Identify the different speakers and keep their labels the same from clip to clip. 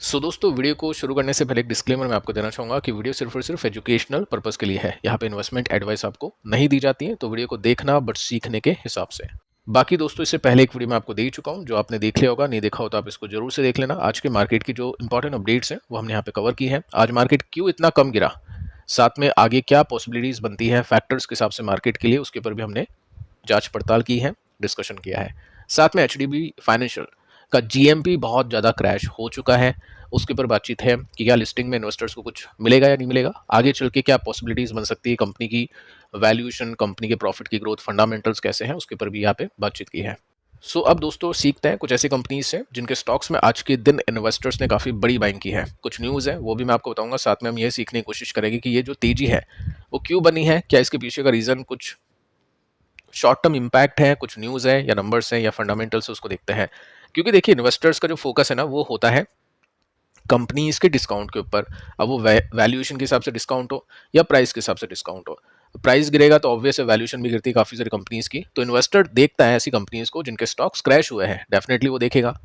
Speaker 1: दोस्तों, वीडियो को शुरू करने से पहले एक डिस्क्लेमर मैं आपको देना चाहूँगा कि वीडियो सिर्फ और सिर्फ एजुकेशनल पर्पस के लिए है। यहाँ पे इन्वेस्टमेंट एडवाइस आपको नहीं दी जाती है, तो वीडियो को देखना बट सीखने के हिसाब से। बाकी दोस्तों, इससे पहले एक वीडियो मैं आपको दे ही चुका हूँ, जो आपने देख लिया होगा। नहीं देखा हो तो आप इसको जरूर से देख लेना। आज के मार्केट की जो इंपॉर्टेंट अपडेट्स हैं वो हमने यहाँ पे कवर की है। आज मार्केट क्यों इतना कम गिरा, साथ में आगे क्या पॉसिबिलिटीज बनती है फैक्टर्स के हिसाब से मार्केट के लिए, उसके ऊपर भी हमने जांच पड़ताल की है, डिस्कशन किया है। साथ में एचडीबी फाइनेंशियल का जीएमपी बहुत ज़्यादा क्रैश हो चुका है, उसके ऊपर बातचीत है कि क्या लिस्टिंग में इन्वेस्टर्स को कुछ मिलेगा या नहीं मिलेगा, आगे चल के क्या पॉसिबिलिटीज़ बन सकती है, कंपनी की वैल्यूएशन, कंपनी के प्रॉफिट की ग्रोथ, फंडामेंटल्स कैसे हैं, उसके ऊपर भी यहाँ पे बातचीत की है। अब दोस्तों सीखते हैं कुछ ऐसी कंपनीज से जिनके स्टॉक्स में आज के दिन इन्वेस्टर्स ने काफ़ी बड़ी बाइंग की है। कुछ न्यूज़ है वो भी मैं आपको बताऊंगा, साथ में हम ये सीखने की कोशिश करेंगे कि ये जो तेजी है वो क्यों बनी है, क्या इसके पीछे का रीज़न कुछ शॉर्ट टर्म इम्पैक्ट है, कुछ न्यूज़ है या नंबर्स हैं या फंडामेंटल्स है, उसको देखते हैं। क्योंकि देखिए, इन्वेस्टर्स का जो फोकस है ना वो होता है कंपनीज के डिस्काउंट के ऊपर। अब वो वैल्यूएशन के हिसाब से डिस्काउंट हो या प्राइस के हिसाब से डिस्काउंट हो। प्राइस गिरेगा तो ऑब्वियस है वैल्यूएशन भी गिरती है काफ़ी सारी कंपनीज की। तो इन्वेस्टर देखता है ऐसी कंपनीज को जिनके स्टॉक्स क्रैश हुए हैं, डेफिनेटली वो देखेगा।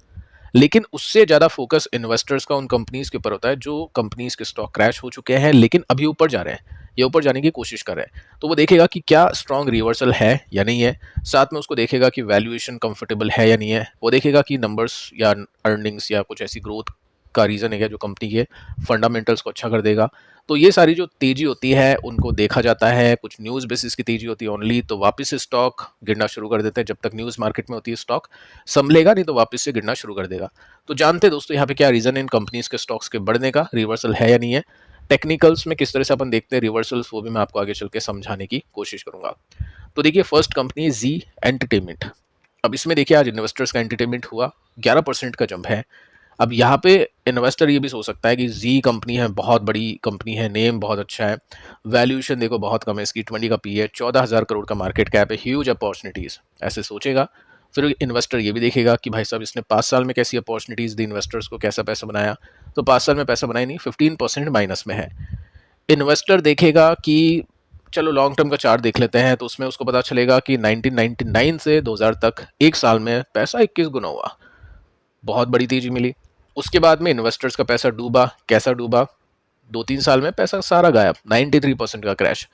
Speaker 1: लेकिन उससे ज़्यादा फोकस इन्वेस्टर्स का उन कंपनीज के ऊपर होता है जो कंपनीज के स्टॉक क्रैश हो चुके हैं लेकिन अभी ऊपर जा रहे हैं या ऊपर जाने की कोशिश कर रहे हैं। तो वो देखेगा कि क्या स्ट्रॉन्ग रिवर्सल है या नहीं है। साथ में उसको देखेगा कि वैल्यूएशन कंफर्टेबल है या नहीं है। वो देखेगा कि नंबर्स या अर्निंग्स या कुछ ऐसी ग्रोथ का रीज़न है क्या जो कंपनी के फंडामेंटल्स को अच्छा कर देगा। तो ये सारी जो तेजी होती है उनको देखा जाता है। कुछ न्यूज़ बेसिस की तेजी होती है ओनली, तो वापस से स्टॉक गिरना शुरू कर देते हैं। जब तक न्यूज़ मार्केट में होती है स्टॉक संभलेगा नहीं तो वापस से गिरना शुरू कर देगा। तो जानते हैं दोस्तों यहाँ पे क्या रीज़न है इन कंपनीज के स्टॉक्स के बढ़ने का, रिवर्सल है या नहीं है। टेक्निकल्स में किस तरह से अपन देखते हैं रिवर्सल्स, वो भी मैं आपको आगे चल के समझाने की कोशिश करूंगा। तो देखिए, फर्स्ट कंपनी है जी एंटरटेनमेंट। अब इसमें देखिए आज इन्वेस्टर्स का एंटरटेनमेंट हुआ 11% का जंप है। अब यहाँ पे इन्वेस्टर ये भी सोच सकता है कि जी कंपनी है, बहुत बड़ी कंपनी है, नेम बहुत अच्छा है, वैल्यूएशन देखो बहुत कम है इसकी, 20 का पी है, 14,000 करोड़ का मार्केट कैप है, ह्यूज अपॉर्चुनिटीज़, ऐसे सोचेगा। फिर इन्वेस्टर ये भी देखेगा कि भाई साहब इसने 5 साल में कैसी अपॉर्चुनिटीज़ दी इन्वेस्टर्स को, कैसा पैसा बनाया। तो 5 साल में पैसा बनाया नहीं, 15% माइनस में है। इन्वेस्टर देखेगा कि चलो लॉन्ग टर्म का चार्ट देख लेते हैं, तो उसमें उसको पता चलेगा कि 1999 से 2000 तक एक साल में पैसा 21 गुना हुआ, बहुत बड़ी तेजी मिली। उसके बाद में इन्वेस्टर्स का पैसा डूबा, कैसा डूबा, 2-3 साल में पैसा सारा गायब, 93% का क्रैश।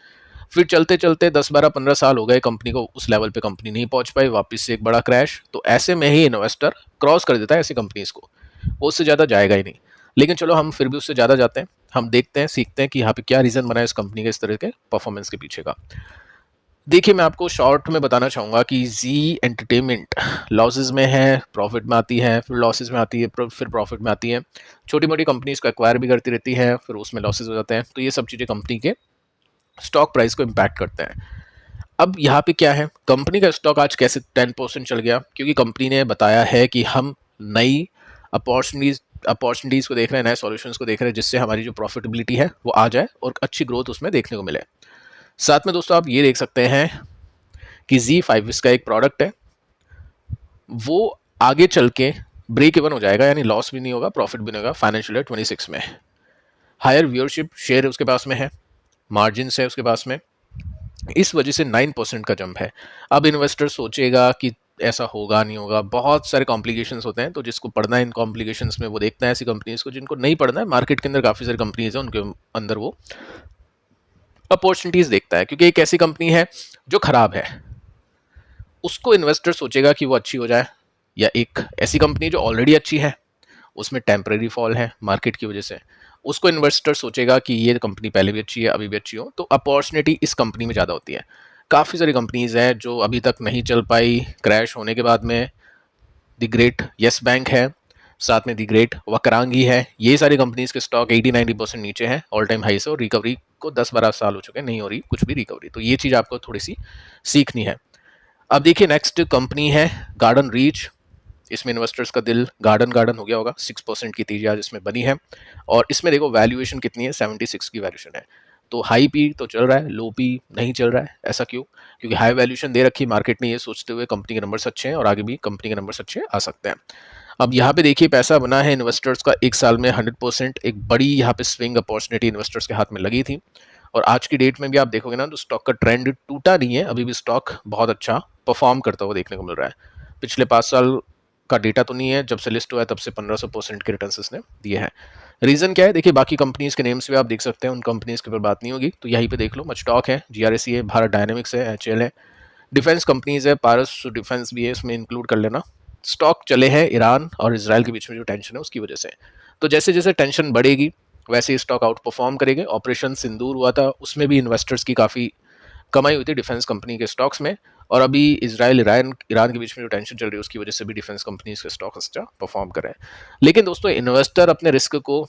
Speaker 1: फिर चलते चलते 10-12-15 साल हो गए कंपनी को, उस लेवल पे कंपनी नहीं पहुंच पाई, वापस से एक बड़ा क्रैश। तो ऐसे में ही इन्वेस्टर क्रॉस कर देता है ऐसी कंपनीज को, वो उससे ज़्यादा जाएगा ही नहीं। लेकिन चलो हम फिर भी उससे ज़्यादा जाते हैं, हम देखते हैं, सीखते हैं कि यहाँ पे क्या रीज़न बना है इस कंपनी के इस तरह के परफॉर्मेंस के पीछे का। देखिए, मैं आपको शॉर्ट में बताना चाहूँगा कि जी एंटरटेनमेंट लॉसेस में है, प्रॉफिट में आती है, फिर लॉसेस में आती है, फिर प्रॉफिट में आती है। छोटी मोटी कंपनीज को एक्वायर भी करती रहती है, फिर उसमें लॉसेस हो जाते हैं। तो ये सब चीज़ें कंपनी के स्टॉक प्राइस को इम्पैक्ट करते हैं। अब यहाँ पे क्या है, कंपनी का स्टॉक आज कैसे 10% चल गया, क्योंकि कंपनी ने बताया है कि हम नई अपॉर्चुनिटीज़ को देख रहे हैं, नए सॉल्यूशंस को देख रहे हैं, जिससे हमारी जो प्रॉफिटेबिलिटी है वो आ जाए और अच्छी ग्रोथ उसमें देखने को मिले। साथ में दोस्तों आप ये देख सकते हैं कि Z5 इसका एक प्रोडक्ट है, वो आगे चल के ब्रेक इवन हो जाएगा, यानी लॉस भी नहीं होगा, प्रॉफिट भी नहीं होगा फाइनेंशियल ईयर 26 में। हायर व्यूअरशिप शेयर उसके पास में है, मार्जिन है उसके पास में, इस वजह से 9% का जंप है। अब इन्वेस्टर सोचेगा कि ऐसा होगा नहीं होगा, बहुत सारे कॉम्प्लिकेशंस होते हैं, तो जिसको पढ़ना है इन कॉम्प्लिकेशंस में वो देखता है ऐसी कंपनीज को। जिनको नहीं पढ़ना है, मार्केट के अंदर काफ़ी सारी कंपनीज हैं, उनके अंदर वो अपॉर्चुनिटीज़ देखता है, क्योंकि एक ऐसी कंपनी है जो खराब है, उसको इन्वेस्टर सोचेगा कि वो अच्छी हो जाए। या एक ऐसी कंपनी जो ऑलरेडी अच्छी है, उसमें टेम्परेरी फॉल है मार्केट की वजह से, उसको इन्वेस्टर सोचेगा कि ये कंपनी पहले भी अच्छी है, अभी भी अच्छी हो, तो अपॉर्चुनिटी इस कंपनी में ज़्यादा होती है। काफ़ी सारी कंपनीज हैं जो अभी तक नहीं चल पाई क्रैश होने के बाद में। द ग्रेट यस बैंक है, साथ में द ग्रेट वकरांगी है। ये सारी कंपनीज के स्टॉक 80-90% नीचे हैं ऑल टाइम हाई से, और रिकवरी को 10-12 साल हो चुके हैं, नहीं हो रही कुछ भी रिकवरी। तो ये चीज़ आपको थोड़ी सी सीखनी है। अब देखिए, नेक्स्ट कंपनी है गार्डन रीच। इसमें इन्वेस्टर्स का दिल गार्डन गार्डन हो गया होगा, 6% की तेजी आज इसमें बनी है। और इसमें देखो वैल्यूएशन कितनी है, 76 की वैल्यूएशन है। तो हाई पी तो चल रहा है, लो पी नहीं चल रहा है। ऐसा क्यों? क्योंकि हाई वैल्यूएशन दे रखी मार्केट ने, ये सोचते हुए कंपनी के नंबर्स अच्छे हैं और आगे भी कंपनी के नंबर्स अच्छे आ सकते हैं। अब यहाँ पे देखिए, पैसा बना है इन्वेस्टर्स का एक साल में 100%। एक बड़ी यहाँ पे स्विंग अपॉर्चुनिटी इन्वेस्टर्स के हाथ में लगी थी। और आज की डेट में भी आप देखोगे ना, तो स्टॉक का ट्रेंड टूटा नहीं है, अभी भी स्टॉक बहुत अच्छा परफॉर्म करता हुआ देखने को मिल रहा है। पिछले 5 साल का डेटा तो नहीं है, जब से लिस्ट हुआ है तब से 1500% के रिटर्न इसने दिए हैं। रीजन क्या है, देखिए बाकी कंपनीज के नेम्स भी आप देख सकते हैं, उन कंपनीज के ऊपर बात नहीं होगी, तो यहीं पे देख लो। मचटॉक है, जीआरएसी है, भारत डायनेमिक्स है, एचएल है, डिफेंस कंपनीज है, पारस डिफेंस भी है, इसमें इंक्लूड कर लेना। स्टॉक चले हैं ईरान और इसराइल के बीच में जो टेंशन है उसकी वजह से, तो जैसे जैसे टेंशन बढ़ेगी वैसे ही स्टॉक आउट परफॉर्म करेंगे। ऑपरेशन सिंदूर हुआ था, उसमें भी इन्वेस्टर्स की काफ़ी कमाई हुई थी डिफेंस कंपनी के स्टॉक्स में, और अभी इसराइल ईरान ईरान के बीच में जो टेंशन चल रही है उसकी वजह से भी डिफेंस कंपनीज के स्टॉक अच्छा परफॉर्म कर रहे हैं। लेकिन दोस्तों इन्वेस्टर अपने रिस्क को,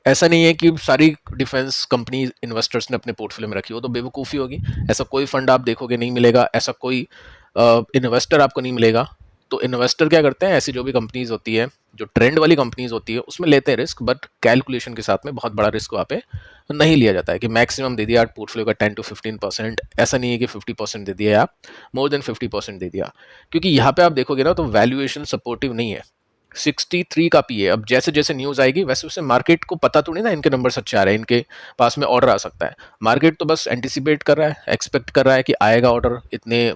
Speaker 1: ऐसा नहीं है कि सारी डिफेंस कंपनी इन्वेस्टर्स ने अपने पोर्टफोलियो में रखी हो, तो बेवकूफ़ी होगी। ऐसा कोई फंड आप देखोगे नहीं मिलेगा, ऐसा कोई इन्वेस्टर आपको नहीं मिलेगा। तो इन्वेस्टर क्या करते हैं, ऐसी जो भी कंपनीज होती है, जो ट्रेंड वाली कंपनीज होती है, उसमें लेते हैं रिस्क, बट कैलकुलेशन के साथ में बहुत बड़ा रिस्क वहाँ पे नहीं लिया जाता है कि मैक्सिमम दे दिया पोर्टफोलियो का 10 to 15%। ऐसा नहीं है कि 50% दे दिया, आप मोर देन 50% दे दिया, क्योंकि यहाँ पे आप देखोगे ना तो वैल्यूएशन सपोर्टिव नहीं है। 63 का पी है। अब जैसे जैसे न्यूज़ आएगी वैसे वैसे मार्केट को पता तो नहीं ना इनके नंबर अच्छे आ रहे हैं, इनके पास में ऑर्डर आ सकता है। मार्केट तो बस एंटिसिपेट कर रहा है, एक्सपेक्ट कर रहा है कि आएगा ऑर्डर, इतने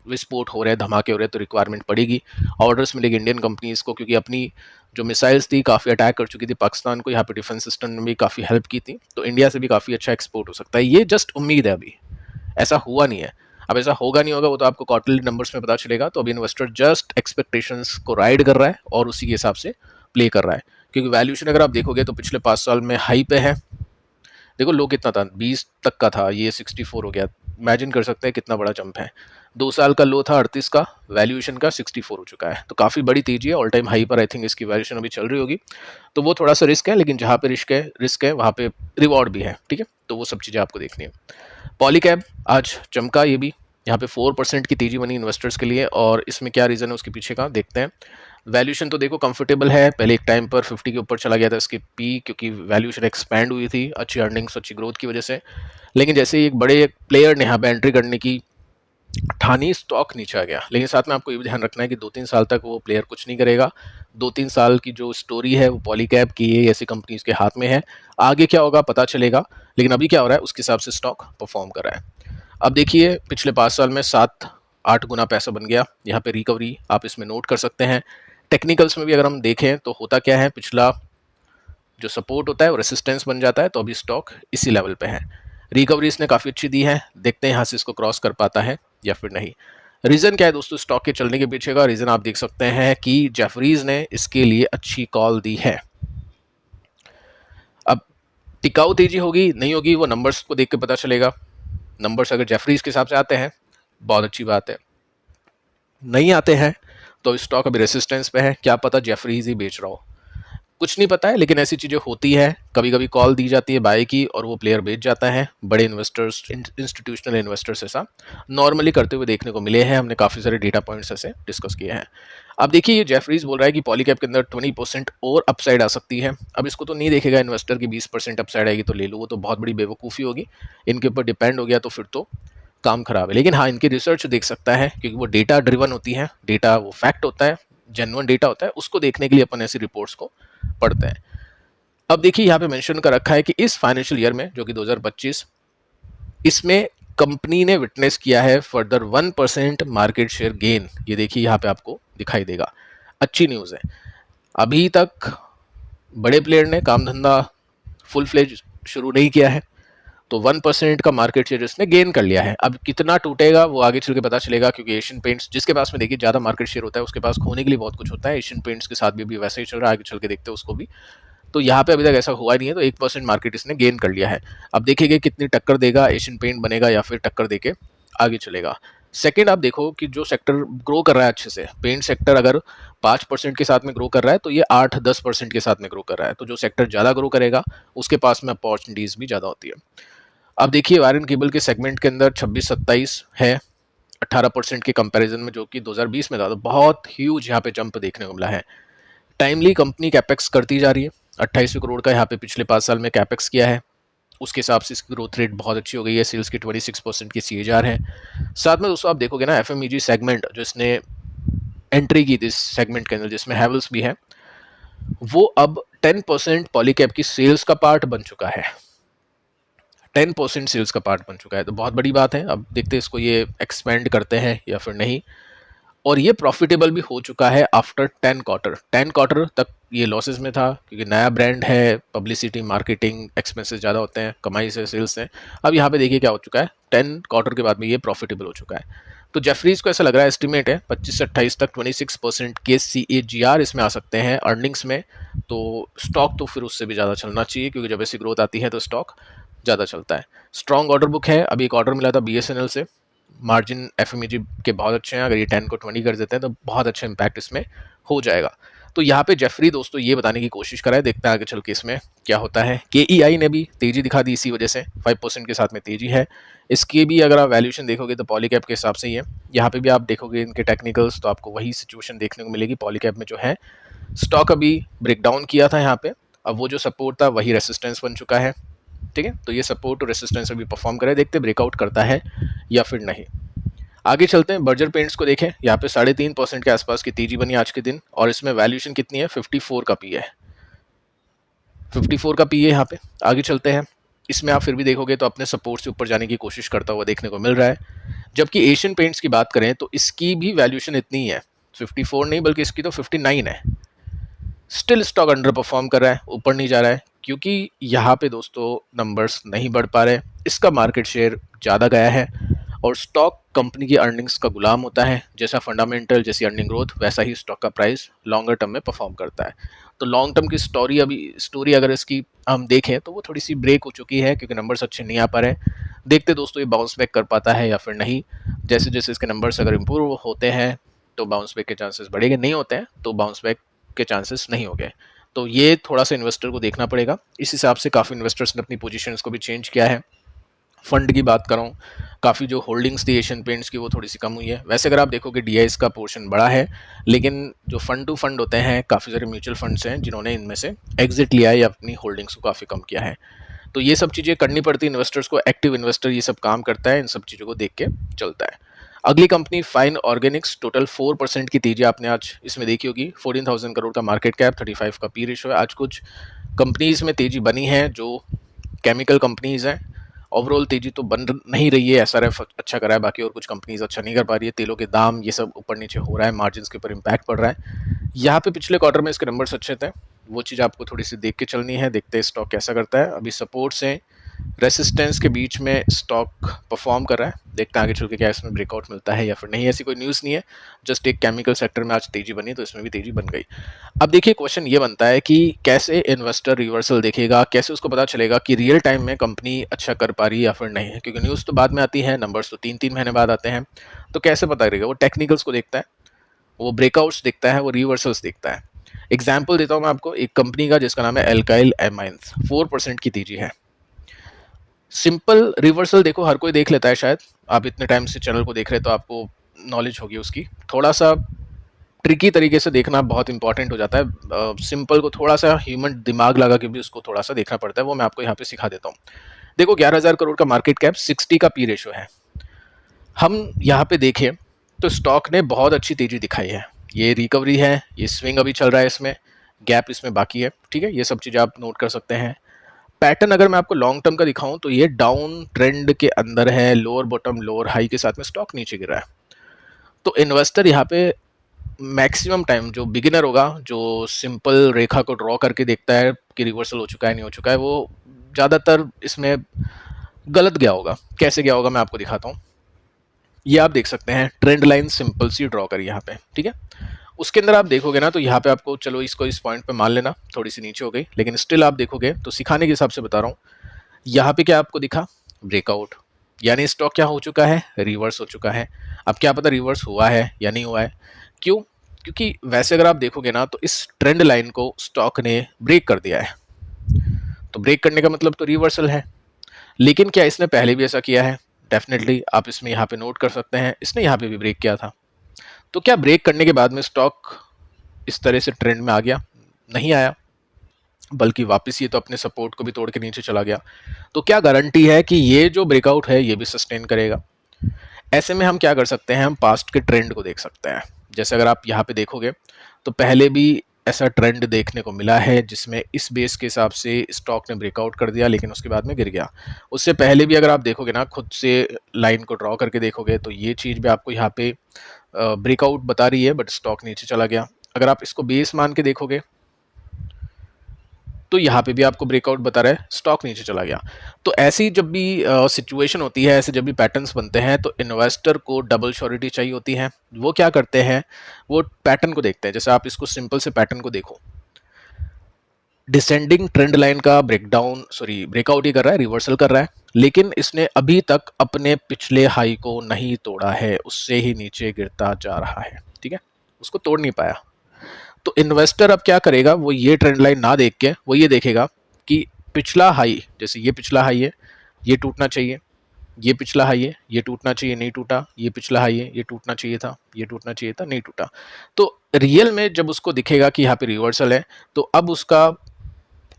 Speaker 1: विस्फोट हो रहे हैं, धमाके हो रहे हैं, तो रिक्वायरमेंट पड़ेगी, ऑर्डर्स मिलेगी इंडियन कंपनीज को, क्योंकि अपनी जो मिसाइल्स थी काफ़ी अटैक कर चुकी थी पाकिस्तान को, यहाँ पे डिफेंस सिस्टम ने भी काफ़ी हेल्प की थी, तो इंडिया से भी काफ़ी अच्छा एक्सपोर्ट हो सकता है। ये जस्ट उम्मीद है, अभी ऐसा हुआ नहीं है। अब ऐसा होगा नहीं होगा वो तो आपको क्वार्टरली नंबर्स में पता चलेगा। तो अभी इन्वेस्टर जस्ट एक्सपेक्टेशंस को राइड कर रहा है और उसी के हिसाब से प्ले कर रहा है, क्योंकि वैल्यूएशन अगर आप देखोगे तो पिछले 5 साल में हाई पे है। देखो लो कितना था, 20 तक का था, ये 64 हो गया। इमेजिन कर सकते हैं कितना बड़ा जंप है। 2 साल का लो था 38 का, वैल्यूएशन का 64 हो चुका है, तो काफ़ी बड़ी तेजी है। ऑल टाइम हाई पर आई थिंक इसकी वैल्यूएशन अभी चल रही होगी, तो वो थोड़ा सा रिस्क है, लेकिन जहाँ पे रिस्क है वहाँ पे रिवॉर्ड भी है, ठीक है। तो वो सब चीज़ें आपको देखनी है। पॉलीकैब आज चमका, ये भी यहाँ पे 4% की तेजी बनी इन्वेस्टर्स के लिए, और इसमें क्या रीज़न है उसके पीछे का देखते हैं। वैल्यूएशन तो देखो कंफर्टेबल है, पहले एक टाइम पर 50 के ऊपर चला गया था इसकी पी, क्योंकि वैल्यूएशन एक्सपैंड हुई थी अच्छी अर्निंग्स अच्छी ग्रोथ की वजह से। लेकिन जैसे ही एक बड़े प्लेयर ने यहाँ पे एंट्री करने की ठानी, स्टॉक नीचे आ गया। लेकिन साथ में आपको ये भी ध्यान रखना है कि 2-3 साल तक वो प्लेयर कुछ नहीं करेगा। 2-3 साल की जो स्टोरी है वो पॉलीकैब की, ये ऐसी कंपनीज के हाथ में है। आगे क्या होगा पता चलेगा, लेकिन अभी क्या हो रहा है उसके हिसाब से स्टॉक परफॉर्म कर रहा है। अब देखिए पिछले 5 साल में 7-8 गुना पैसा बन गया। यहाँ पे रिकवरी आप इसमें नोट कर सकते हैं। टेक्निकल्स में भी अगर हम देखें तो होता क्या है, पिछला जो सपोर्ट होता है वो रेसिस्टेंस बन जाता है, तो अभी स्टॉक इसी लेवल पे है। रिकवरी इसने काफ़ी अच्छी दी है, देखते हैं यहाँ से इसको क्रॉस कर पाता है या फिर नहीं। रीज़न क्या है दोस्तों स्टॉक के चलने के पीछे का, रीज़न आप देख सकते हैं कि जेफरीज ने इसके लिए अच्छी कॉल दी है। अब टिकाऊ तेजी होगी नहीं होगी वो नंबर्स को देख के पता चलेगा। नंबर्स अगर जेफरीज के हिसाब से आते हैं बहुत अच्छी बात है, नहीं आते हैं तो स्टॉक अभी रेसिस्टेंस पे है, क्या पता जेफरीज ही बेच रहा हो, कुछ नहीं पता है। लेकिन ऐसी चीज़ें होती है, कभी कभी कॉल दी जाती है बाय की और वो प्लेयर बेच जाता है। बड़े इन्वेस्टर्स इंस्टीट्यूशनल इन्वेस्टर्स ऐसा नॉर्मली करते हुए देखने को मिले हैं, हमने काफ़ी सारे डेटा पॉइंट्स ऐसे डिस्कस किए हैं। अब देखिए ये जेफरीज बोल रहा है कि पॉलीकैब के अंदर 20% और अपसाइड आ सकती है। अब इसको तो नहीं देखेगा इन्वेस्टर की 20% अपसाइड आएगी तो ले लो, वो तो बहुत बड़ी बेवकूफ़ी होगी। इनके ऊपर डिपेंड हो गया तो फिर तो काम खराब है। लेकिन हाँ इनकी रिसर्च देख सकता है, क्योंकि वो डेटा ड्रिवन होती है, डेटा वो फैक्ट होता है, जेन्युइन डेटा होता है, उसको देखने के लिए अपन ऐसी रिपोर्ट्स को पढ़ते हैं। अब देखिए यहाँ पे मेंशन कर रखा है कि इस फाइनेंशियल ईयर में जो कि 2025, इसमें कंपनी ने विटनेस किया है फर्दर 1% मार्केट शेयर गेन। ये देखिए यहाँ पे आपको दिखाई देगा, अच्छी न्यूज़ है। अभी तक बड़े प्लेयर ने काम धंधा फुल फ्लेज शुरू नहीं किया है, तो 1% का मार्केट शेयर इसने गेन कर लिया है। अब कितना टूटेगा वो आगे चल के पता चलेगा, क्योंकि एशियन पेंट्स जिसके पास में देखिए ज़्यादा मार्केट शेयर होता है उसके पास खोने के लिए बहुत कुछ होता है। एशियन पेंट्स के साथ भी वैसे ही चल रहा है, आगे चल के देखते हैं उसको भी। तो यहाँ पे अभी तक ऐसा हुआ नहीं है, तो 1% मार्केट इसने गेन कर लिया है। अब देखिए कितनी टक्कर देगा, एशियन पेंट बनेगा या फिर टक्कर देके आगे चलेगा। सेकंड आप देखो कि जो सेक्टर ग्रो कर रहा है अच्छे से, पेंट सेक्टर अगर 5% के साथ में ग्रो कर रहा है तो ये 8-10% के साथ में ग्रो कर रहा है। तो जो सेक्टर ज़्यादा ग्रो करेगा उसके पास में अपॉर्चुनिटीज़ भी ज़्यादा होती है। अब देखिए वायर एंड केबल के सेगमेंट के अंदर 26-27 है 18% के कंपैरिजन में, जो कि 2020 में था। तो बहुत ह्यूज यहाँ पे जंप देखने को मिला है। टाइमली कंपनी कैपेक्स करती जा रही है, 28 करोड़ का यहाँ पे पिछले 5 साल में कैपेक्स किया है, उसके हिसाब से इसकी ग्रोथ रेट बहुत अच्छी हो गई है। सेल्स की 26% की CAGR है। साथ में दोस्तों आप देखोगे ना FMEG सेगमेंट जो इसने एंट्री की थी इस सेगमेंट के अंदर जिसमें हैवल्स भी है, वो अब 10% पॉलीकैब की सेल्स का पार्ट बन चुका है। 10% सेल्स का पार्ट बन चुका है, तो बहुत बड़ी बात है। अब देखते हैं इसको ये एक्सपेंड करते हैं या फिर नहीं। और ये प्रॉफिटेबल भी हो चुका है आफ्टर 10 क्वार्टर। 10 क्वार्टर तक ये लॉसेस में था क्योंकि नया ब्रांड है, पब्लिसिटी मार्केटिंग एक्सपेंसेस ज़्यादा होते हैं, कमाई से सेल्स से। अब यहाँ पे देखिए क्या हो चुका है, 10 क्वार्टर के बाद में ये प्रॉफिटेबल हो चुका है। तो जेफरीज को ऐसा लग रहा है, एस्टिमेट है 25 से 28 तक 26% के CAGR इसमें आ सकते हैं अर्निंग्स में। तो स्टॉक तो फिर उससे भी ज़्यादा चलना चाहिए क्योंकि जब ऐसी ग्रोथ आती है तो स्टॉक ज़्यादा चलता है। स्ट्रॉन्ग ऑर्डर बुक है, अभी एक ऑर्डर मिला था BSNL से, मार्जिन FMEG के बहुत अच्छे हैं, अगर ये 10 को 20 कर देते हैं तो बहुत अच्छा इंपैक्ट इसमें हो जाएगा। तो यहाँ पे जेफरी दोस्तों ये बताने की कोशिश करा है, देखते हैं आगे चल के इसमें क्या होता है। KEI ने भी तेजी दिखा दी इसी वजह से, 5% के साथ में तेजी है। इसके भी अगर आप वैल्यूएशन देखोगे तो पॉलीकैप के हिसाब से ही है। यहाँ पे भी आप देखोगे इनके टेक्निकल्स तो आपको वही सिचुएशन देखने को मिलेगी। पॉलीकैप में जो है स्टॉक अभी ब्रेकडाउन किया था यहाँ पे, अब वो जो सपोर्ट था वही रेसिस्टेंस बन चुका है। ठीक है, तो ये सपोर्ट और रेसिस्टेंस अभी परफॉर्म करे, देखते ब्रेकआउट करता है या फिर नहीं। आगे चलते हैं, बर्जर पेंट्स को देखें, यहाँ पे 3.5% के आसपास की तेजी बनी आज के दिन, और इसमें वैल्यूएशन कितनी है, 54 का पी है, 54 का पी है यहाँ पे। आगे चलते हैं, इसमें आप फिर भी देखोगे तो अपने सपोर्ट से ऊपर जाने की कोशिश करता हुआ देखने को मिल रहा है। जबकि एशियन पेंट्स की बात करें तो इसकी भी वैल्यूएशन इतनी ही है, 54 नहीं बल्कि इसकी तो 59 है। स्टिल स्टॉक अंडर परफॉर्म कर रहा है, ऊपर नहीं जा रहा है क्योंकि यहाँ पे दोस्तों नंबर्स नहीं बढ़ पा रहे, इसका मार्केट शेयर ज़्यादा गया है। और स्टॉक कंपनी की अर्निंग्स का गुलाम होता है, जैसा फंडामेंटल जैसी अर्निंग ग्रोथ वैसा ही स्टॉक का प्राइस लॉन्गर टर्म में परफॉर्म करता है। तो लॉन्ग टर्म की स्टोरी अगर इसकी हम देखें तो वो थोड़ी सी ब्रेक हो चुकी है क्योंकि नंबर्स अच्छे नहीं आ पा रहे। देखते दोस्तों ये बाउंस बैक कर पाता है या फिर नहीं। जैसे जैसे इसके नंबर्स अगर इम्प्रूव होते हैं तो बाउंस बैक के चांसेस बढ़ेंगे, नहीं होते हैं तो बाउंस बैक के चांसेस नहीं हो गए। तो ये थोड़ा सा इन्वेस्टर को देखना पड़ेगा। इस हिसाब से काफ़ी इन्वेस्टर्स ने अपनी पोजीशंस को भी चेंज किया है। फंड की बात करूँ, काफ़ी जो होल्डिंग्स थी एशियन पेंट्स की वो थोड़ी सी कम हुई है। वैसे अगर आप देखोगे DIs का पोर्शन बड़ा है, लेकिन जो फंड टू फंड होते हैं, काफ़ी सारे म्यूचुअल फंड्स हैं जिन्होंने इनमें से एग्जिट लिया है या अपनी होल्डिंग्स को काफ़ी कम किया है। तो ये सब चीज़ें करनी पड़ती है इन्वेस्टर्स को। एक्टिव इन्वेस्टर ये सब काम करता है, इन सब चीज़ों को देख के चलता है। अगली कंपनी फाइन ऑर्गेनिक्स, टोटल 4% की तेजी आपने आज इसमें देखी होगी। 14,000 करोड़ का मार्केट कैप, 35 का पी रेशो है। आज कुछ कंपनीज में तेजी बनी है जो केमिकल कंपनीज हैं। ओवरऑल तेजी तो बन नहीं रही है, SRF अच्छा कर रहा है, बाकी और कुछ कंपनीज अच्छा नहीं कर पा रही है। तेलों के दाम ये सब ऊपर नीचे हो रहा है, मार्जिन के ऊपर इम्पैक्ट पड़ रहा है। यहाँ पे पिछले क्वार्टर में इसके नंबर्स अच्छे थे, वो चीज़ आपको थोड़ी सी देख के चलनी है। देखते हैं स्टॉक कैसा करता है। अभी सपोर्ट से रेसिस्टेंस के बीच में स्टॉक परफॉर्म कर रहा है, देखते हैं आगे चल के क्या इसमें ब्रेकआउट मिलता है या फिर नहीं। ऐसी कोई न्यूज़ नहीं है, जस्ट एक केमिकल सेक्टर में आज तेजी बनी तो इसमें भी तेजी बन गई। अब देखिए क्वेश्चन ये बनता है कि कैसे इन्वेस्टर रिवर्सल देखेगा, कैसे उसको पता चलेगा कि रियल टाइम में कंपनी अच्छा कर पा रही है या फिर नहीं है, क्योंकि न्यूज़ तो बाद में आती है, नंबर्स तो 3-3 महीने बाद आते हैं। तो कैसे पता करेगा? वो टेक्निकल्स को देखता है, वो ब्रेकआउट्स देखता है, वो रिवर्सल्स देखता है। एग्जाम्पल देता हूँ मैं आपको, एक कंपनी का जिसका नाम है एल्काइल एमाइंस, 4% की तेजी है। सिंपल रिवर्सल देखो हर कोई देख लेता है, शायद आप इतने टाइम से चैनल को देख रहे हैं तो आपको नॉलेज होगी उसकी। थोड़ा सा ट्रिकी तरीके से देखना बहुत इंपॉर्टेंट हो जाता है। सिंपल को थोड़ा सा ह्यूमन दिमाग लगा के भी उसको थोड़ा सा देखना पड़ता है, वो मैं आपको यहाँ पे सिखा देता हूँ। देखो 11,000 करोड़ का मार्केट कैप, 60 का पी रेशो है। हम यहाँ पे देखें तो स्टॉक ने बहुत अच्छी तेजी दिखाई है, ये रिकवरी है, ये स्विंग अभी चल रहा है, इसमें गैप इसमें बाकी है। ठीक है, ये सब चीज़ें आप नोट कर सकते हैं। पैटर्न अगर मैं आपको लॉन्ग टर्म का दिखाऊं तो ये डाउन ट्रेंड के अंदर है, लोअर बॉटम लोअर हाई के साथ में स्टॉक नीचे गिरा है। तो इन्वेस्टर यहाँ पे मैक्सिमम टाइम, जो बिगिनर होगा, जो सिंपल रेखा को ड्रॉ करके देखता है कि रिवर्सल हो चुका है नहीं हो चुका है, वो ज़्यादातर इसमें गलत गया होगा। कैसे गया होगा मैं आपको दिखाता हूँ। ये आप देख सकते हैं, ट्रेंड लाइन सिंपल सी ड्रॉ करी यहाँ पे, ठीक है। उसके अंदर आप देखोगे ना तो यहाँ पे आपको, चलो इसको इस पॉइंट पे मान लेना, थोड़ी सी नीचे हो गई, लेकिन स्टिल आप देखोगे तो सिखाने के हिसाब से बता रहा हूँ, यहाँ पे क्या आपको दिखा, ब्रेकआउट, यानी स्टॉक क्या हो चुका है, रिवर्स हो चुका है। अब क्या पता रिवर्स हुआ है या नहीं हुआ है, क्यों? क्योंकि वैसे अगर आप देखोगे ना तो इस ट्रेंड लाइन को स्टॉक ने ब्रेक कर दिया है, तो ब्रेक करने का मतलब तो रिवर्सल है। लेकिन क्या इसने पहले भी ऐसा किया है? डेफिनेटली आप इसमें यहाँ पे नोट कर सकते हैं, इसने यहाँ पे भी ब्रेक किया था। तो क्या ब्रेक करने के बाद में स्टॉक इस तरह से ट्रेंड में आ गया? नहीं आया, बल्कि वापस ये तो अपने सपोर्ट को भी तोड़ के नीचे चला गया। तो क्या गारंटी है कि ये जो ब्रेकआउट है ये भी सस्टेन करेगा? ऐसे में हम क्या कर सकते हैं, हम पास्ट के ट्रेंड को देख सकते हैं। जैसे अगर आप यहाँ पे देखोगे तो पहले भी ऐसा ट्रेंड देखने को मिला है जिसमें इस बेस के हिसाब से स्टॉक ने ब्रेकआउट कर दिया लेकिन उसके बाद में गिर गया। उससे पहले भी अगर आप देखोगे ना, खुद से लाइन को ड्रॉ करके देखोगे तो ये चीज़ भी आपको यहाँ पे ब्रेकआउट बता रही है बट स्टॉक नीचे चला गया। अगर आप इसको बेस मान के देखोगे तो यहाँ पे भी आपको ब्रेकआउट बता रहा है, स्टॉक नीचे चला गया। तो ऐसी जब भी सिचुएशन होती है, ऐसे जब भी पैटर्न्स बनते हैं, तो इन्वेस्टर को डबल श्योरिटी चाहिए होती है। वो क्या करते हैं, वो पैटर्न को देखते हैं। जैसे आप इसको सिंपल से पैटर्न को देखो, डिसेंडिंग ट्रेंड लाइन का ब्रेकआउट ही कर रहा है, रिवर्सल कर रहा है, लेकिन इसने अभी तक अपने पिछले हाई को नहीं तोड़ा है, उससे ही नीचे गिरता जा रहा है। ठीक है, उसको तोड़ नहीं पाया। तो इन्वेस्टर अब क्या करेगा, वो ये ट्रेंड लाइन ना देख के वो ये देखेगा कि पिछला हाई, जैसे ये पिछला हाई है, ये टूटना चाहिए, ये पिछला हाई है, ये टूटना चाहिए, नहीं टूटा, ये पिछला हाई है, ये टूटना चाहिए था, ये टूटना चाहिए था, नहीं टूटा। तो रियल में जब उसको दिखेगा कि यहाँ पे रिवर्सल है, तो अब उसका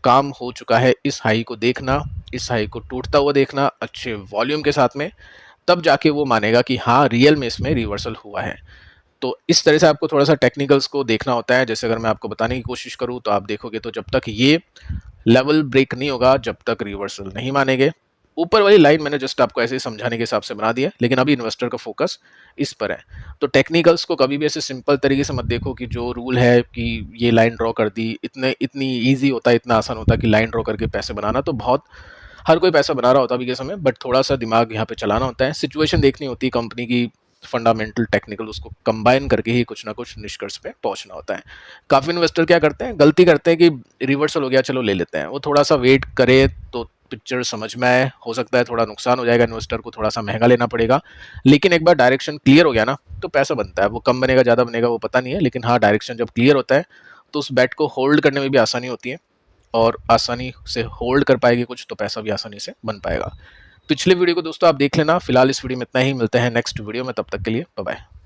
Speaker 1: काम हो चुका है इस हाई को देखना, इस हाई को टूटता हुआ देखना अच्छे वॉल्यूम के साथ में, तब जाके वो मानेगा कि हाँ रियल में इसमें रिवर्सल हुआ है। तो इस तरह से आपको थोड़ा सा टेक्निकल्स को देखना होता है। जैसे अगर मैं आपको बताने की कोशिश करूं तो आप देखोगे तो जब तक ये लेवल ब्रेक नहीं होगा, जब तक रिवर्सल नहीं मानेंगे। ऊपर वाली लाइन मैंने जस्ट आपको ऐसे ही समझाने के हिसाब से बना दिया, लेकिन अभी इन्वेस्टर का फोकस इस पर है। तो टेक्निकल्स को कभी भी ऐसे सिंपल तरीके से मत देखो कि जो रूल है कि ये लाइन ड्रॉ कर दी, इतनी ईजी होता है, इतना आसान होता है कि लाइन ड्रॉ करके पैसे बनाना। तो बहुत हर कोई पैसा बना रहा होता अभी के समय, बट थोड़ा सा दिमाग यहाँ पे चलाना होता है, सिचुएशन देखनी होती है, कंपनी की फंडामेंटल टेक्निकल, उसको कंबाइन करके ही कुछ ना कुछ निष्कर्ष पे पहुंचना होता है। काफ़ी इन्वेस्टर क्या करते हैं, गलती करते हैं कि रिवर्सल हो गया चलो ले लेते हैं। वो थोड़ा सा वेट करे तो पिक्चर समझ में आए, हो सकता है थोड़ा नुकसान हो जाएगा, इन्वेस्टर को थोड़ा सा महंगा लेना पड़ेगा, लेकिन एक बार डायरेक्शन क्लियर हो गया ना तो पैसा बनता है। वो कम बनेगा ज़्यादा बनेगा वो पता नहीं है, लेकिन हाँ डायरेक्शन जब क्लियर होता है तो उस बैट को होल्ड करने में भी आसानी होती है, और आसानी से होल्ड कर पाएगी कुछ तो पैसा भी आसानी से बन पाएगा। पिछले वीडियो को दोस्तों आप देख लेना। फिलहाल इस वीडियो में इतना ही, मिलते हैं नेक्स्ट वीडियो में, तब तक के लिए बाय बाय।